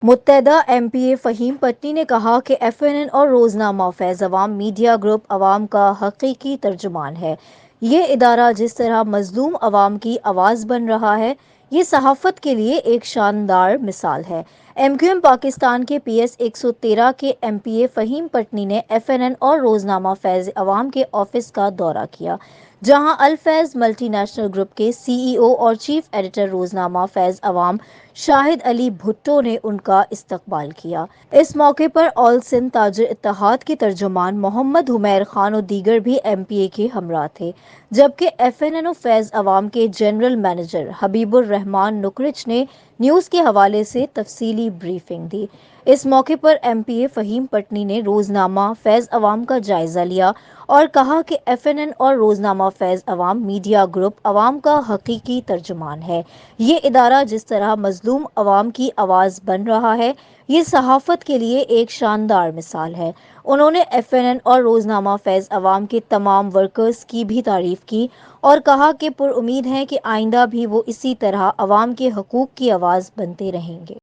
متحدہ M P اے فہیم پٹنی نے کہا کہ ایف این این اور روزنامہ فیض عوام میڈیا گروپ عوام کا حقیقی ترجمان ہے۔ یہ ادارہ جس طرح مظلوم عوام کی آواز بن رہا ہے، یہ صحافت کے لیے ایک شاندار مثال ہے۔ ایم کیو ایم پاکستان کے پی ایس 113 کے ایم پی اے فہیم پٹنی نے ایف این این اور روزنامہ فیض عوام کے آفس کا دورہ کیا، جہاں الفیض ملٹی نیشنل گروپ کے سی ای او اور چیف ایڈیٹر روزنامہ فیض عوام شاہد علی بھٹو نے ان کا استقبال کیا۔ اس موقع پر آل سندھ تاجر اتحاد کے ترجمان محمد حمیر خان اور دیگر بھی ایم پی اے کے ہمراہ تھے، جبکہ ایف این این و فیض عوام کے جنرل مینیجر حبیب الرحمان نکرچ نے نیوز کے حوالے سے تفصیلی بریفنگ دی۔ اس موقع پر ایم پی اے فہیم پٹنی نے روزنامہ فیض عوام کا جائزہ لیا اور کہا کہ ایف این این اور روزنامہ فیض عوام میڈیا گروپ عوام کا حقیقی ترجمان ہے۔ یہ ادارہ جس طرح مظلوم عوام کی آواز بن رہا ہے، یہ صحافت کے لیے ایک شاندار مثال ہے۔ انہوں نے ایف این این اور روزنامہ فیض عوام کے تمام ورکرز کی بھی تعریف کی اور کہا کہ پر امید ہیں کہ آئندہ بھی وہ اسی طرح عوام کے حقوق کی آواز بنتے رہیں گے۔